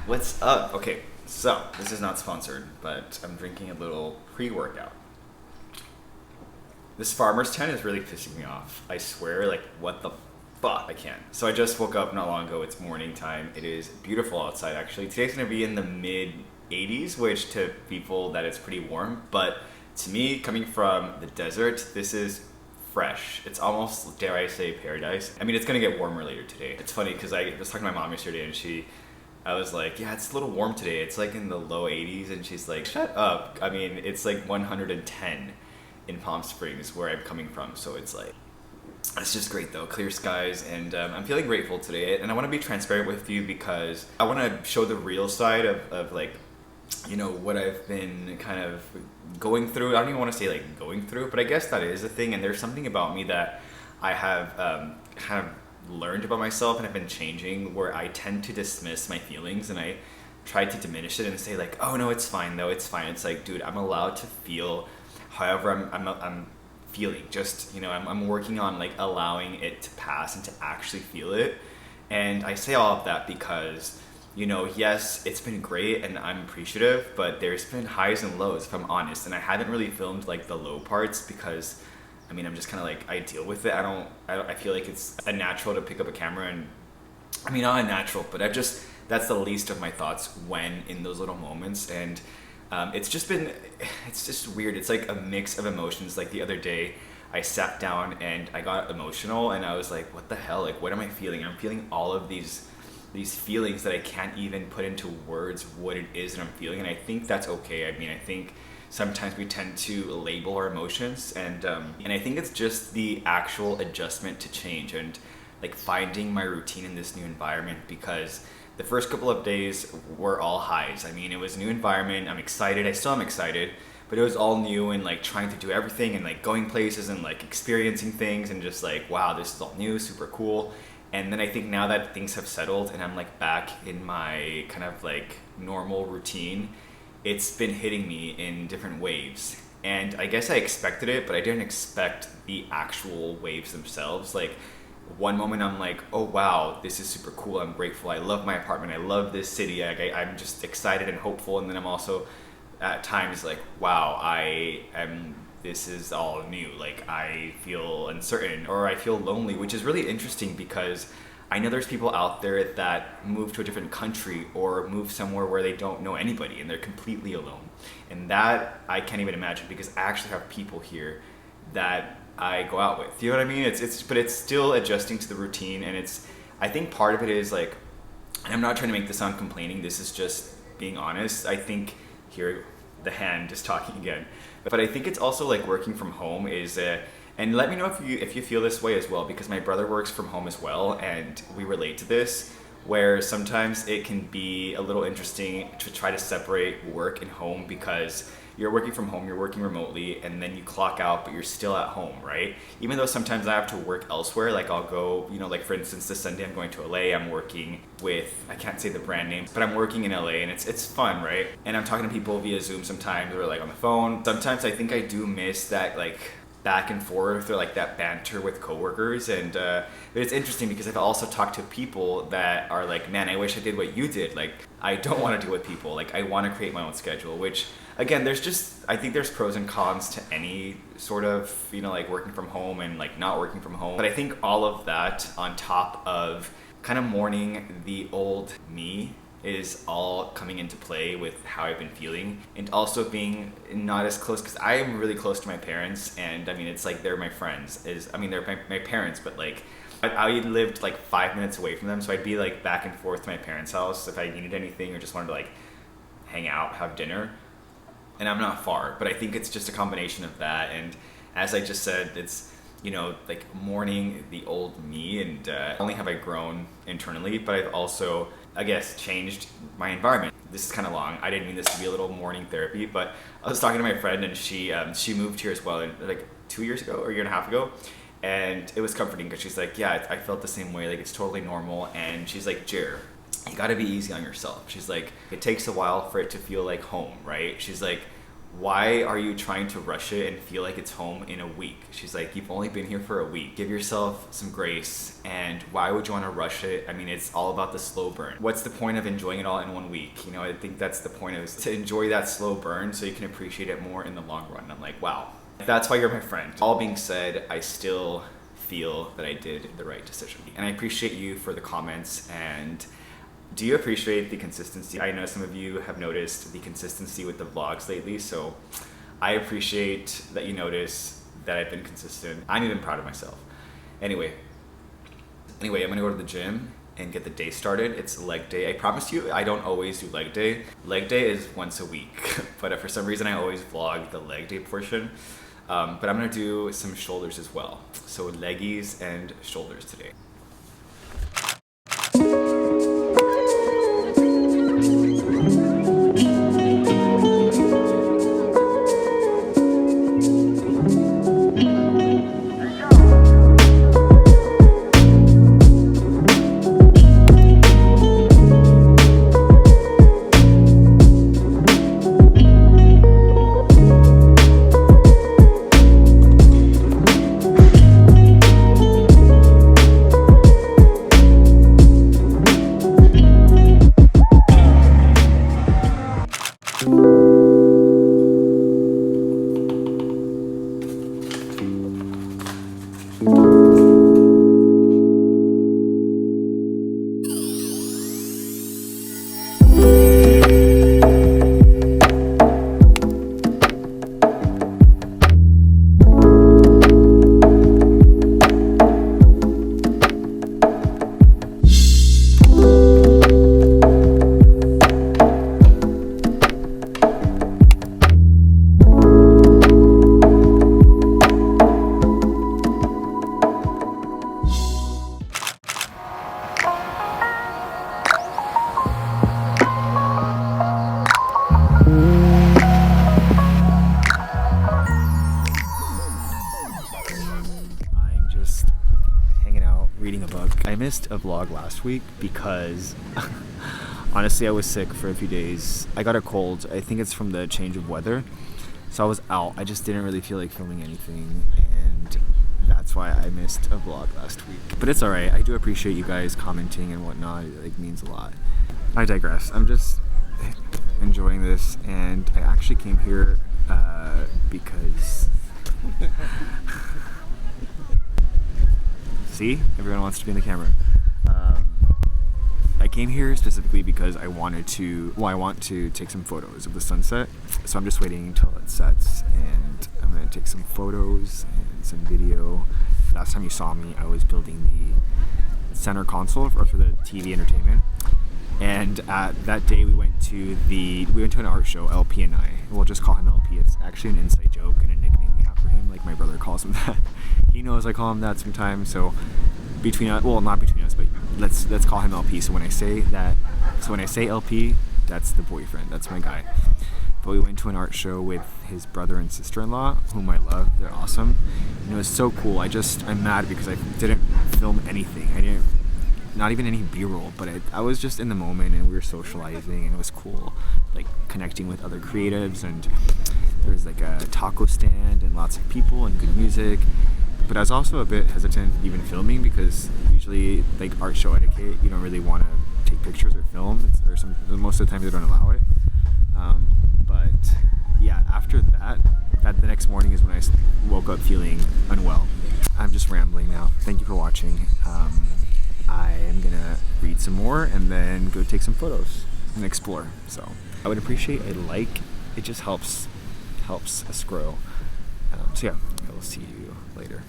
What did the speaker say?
What's up? Okay, so this is not sponsored, but I'm drinking a little pre-workout. This farmer's tent is really pissing me off. I swear, like, what the fuck? I can't. So I just woke up not long ago. It's morning time. It is beautiful outside, actually. Today's gonna be in the mid 80s, which to people that it's pretty warm, but to me, coming from the desert, this is fresh. It's almost, dare I say, paradise. I mean, it's gonna get warmer later today. It's funny because I was talking to my mom yesterday and I was like, yeah, it's a little warm today. It's like in the low 80s, and she's like, shut up. I mean, it's like 110 in Palm Springs where I'm coming from, so it's like, it's just great though, clear skies, and I'm feeling grateful today. And I want to be transparent with you because I want to show the real side of like, you know, what I've been kind of going through. I don't even want to say like going through, but I guess that is a thing. And there's something about me that I have kind of learned about myself and have been changing, where I tend to dismiss my feelings and I try to diminish it and say like, oh no, it's fine though, it's fine. It's like, dude, I'm allowed to feel however I'm feeling. Just, you know, I'm working on like allowing it to pass and to actually feel it. And I say all of that because, you know, yes, it's been great and I'm appreciative, but there's been highs and lows, if I'm honest. And I haven't really filmed like the low parts because, I mean, I'm just kind of like, I deal with it. I feel like it's unnatural to pick up a camera and, I mean, not unnatural, but that's the least of my thoughts when in those little moments. And it's just weird. It's like a mix of emotions. Like the other day, I sat down and I got emotional and I was like, what the hell? Like, what am I feeling? I'm feeling all of these feelings that I can't even put into words what it is that I'm feeling. And I think that's okay. I mean, I think sometimes we tend to label our emotions, and I think it's just the actual adjustment to change and like finding my routine in this new environment, because the first couple of days were all highs. I mean, it was a new environment. I'm excited. I still am excited, but it was all new and like trying to do everything and like going places and like experiencing things and just like, wow, this is all new, super cool. And then I think now that things have settled and I'm like back in my kind of like normal routine, it's been hitting me in different waves. And I guess I expected it, but I didn't expect the actual waves themselves. Like one moment I'm like, oh wow, this is super cool, I'm grateful, I love my apartment, I love this city, I'm just excited and hopeful. And then I'm also at times like, wow, this is all new. Like I feel uncertain or I feel lonely, which is really interesting because I know there's people out there that move to a different country or move somewhere where they don't know anybody and they're completely alone. And that I can't even imagine, because I actually have people here that I go out with. You know what I mean? But it's still adjusting to the routine, and I think part of it is like, and I'm not trying to make this sound complaining, this is just being honest. I think here, the hand is talking again. But I think it's also like working from home is and let me know if you feel this way as well, because my brother works from home as well, and we relate to this, where sometimes it can be a little interesting to try to separate work and home, because you're working from home, you're working remotely, and then you clock out, but you're still at home, right? Even though sometimes I have to work elsewhere, like I'll go, you know, like for instance, this Sunday I'm going to LA, I'm working with, I can't say the brand name, but I'm working in LA, and it's fun, right? And I'm talking to people via Zoom sometimes, or like on the phone. Sometimes I think I do miss that like back and forth or like that banter with coworkers. And but it's interesting because I've also talked to people that are like, man, I wish I did what you did. Like I don't want to deal with people. Like I want to create my own schedule, which again, I think there's pros and cons to any sort of, you know, like working from home and like not working from home. But I think all of that on top of kind of mourning the old me is all coming into play with how I've been feeling, and also being not as close, because I am really close to my parents, and I mean, it's like they're my friends. They're my parents, but like I lived like 5 minutes away from them, so I'd be like back and forth to my parents' house if I needed anything or just wanted to like hang out, have dinner. And I'm not far, but I think it's just a combination of that. And as I just said, it's, you know, like mourning the old me, and not only have I grown internally, but I've also, I guess, changed my environment. This is kind of long. I didn't mean this to be a little morning therapy, but I was talking to my friend, and she moved here as well, like 2 years ago or a year and a half ago. And it was comforting because she's like, yeah, I felt the same way. Like it's totally normal. And she's like, Jair, you got to be easy on yourself. She's like, it takes a while for it to feel like home, right? She's like, why are you trying to rush it and feel like it's home in a week? She's like, you've only been here for a week. Give yourself some grace. And why would you want to rush it? I mean, it's all about the slow burn. What's the point of enjoying it all in 1 week? You know, I think that's the point, is to enjoy that slow burn so you can appreciate it more in the long run. I'm like, wow, that's why you're my friend. All being said, I still feel that I did the right decision. And I appreciate you for the comments. And do you appreciate the consistency? I know some of you have noticed the consistency with the vlogs lately, so I appreciate that you notice that I've been consistent. I'm even proud of myself. Anyway, I'm gonna go to the gym and get the day started. It's leg day. I promise you, I don't always do leg day. Leg day is once a week, but for some reason I always vlog the leg day portion. But I'm gonna do some shoulders as well. So leggies and shoulders today. Reading a book. I missed a vlog last week because honestly I was sick for a few days. I got a cold. I think it's from the change of weather. So I was out. I just didn't really feel like filming anything, and that's why I missed a vlog last week. But it's alright. I do appreciate you guys commenting and whatnot. It like means a lot. I digress. I'm just enjoying this, and I actually came here because see, everyone wants to be in the camera. I came here specifically because I want to take some photos of the sunset. So I'm just waiting until it sets, and I'm gonna take some photos and some video. Last time you saw me, I was building the center console for the TV entertainment. And that day we went to an art show, LP and I. We'll just call him LP. It's actually an inside joke and a nickname we have for him. Like my brother calls him that. He knows I call him that sometimes. So between us, well, not between us, but let's call him LP. So when I say LP, that's the boyfriend. That's my guy. But we went to an art show with his brother and sister-in-law, whom I love. They're awesome. And it was so cool. I'm mad because I didn't film anything. Not even any B-roll, but I was just in the moment, and we were socializing, and it was cool, like connecting with other creatives. And there was like a taco stand and lots of people and good music. But I was also a bit hesitant even filming because usually, like art show etiquette, you don't really want to take pictures or film. Most of the time they don't allow it. But yeah, after that the next morning is when I woke up feeling unwell. I'm just rambling now. Thank you for watching. I am gonna read some more and then go take some photos and explore. So I would appreciate a like. It just helps us grow. So yeah, I will see you later.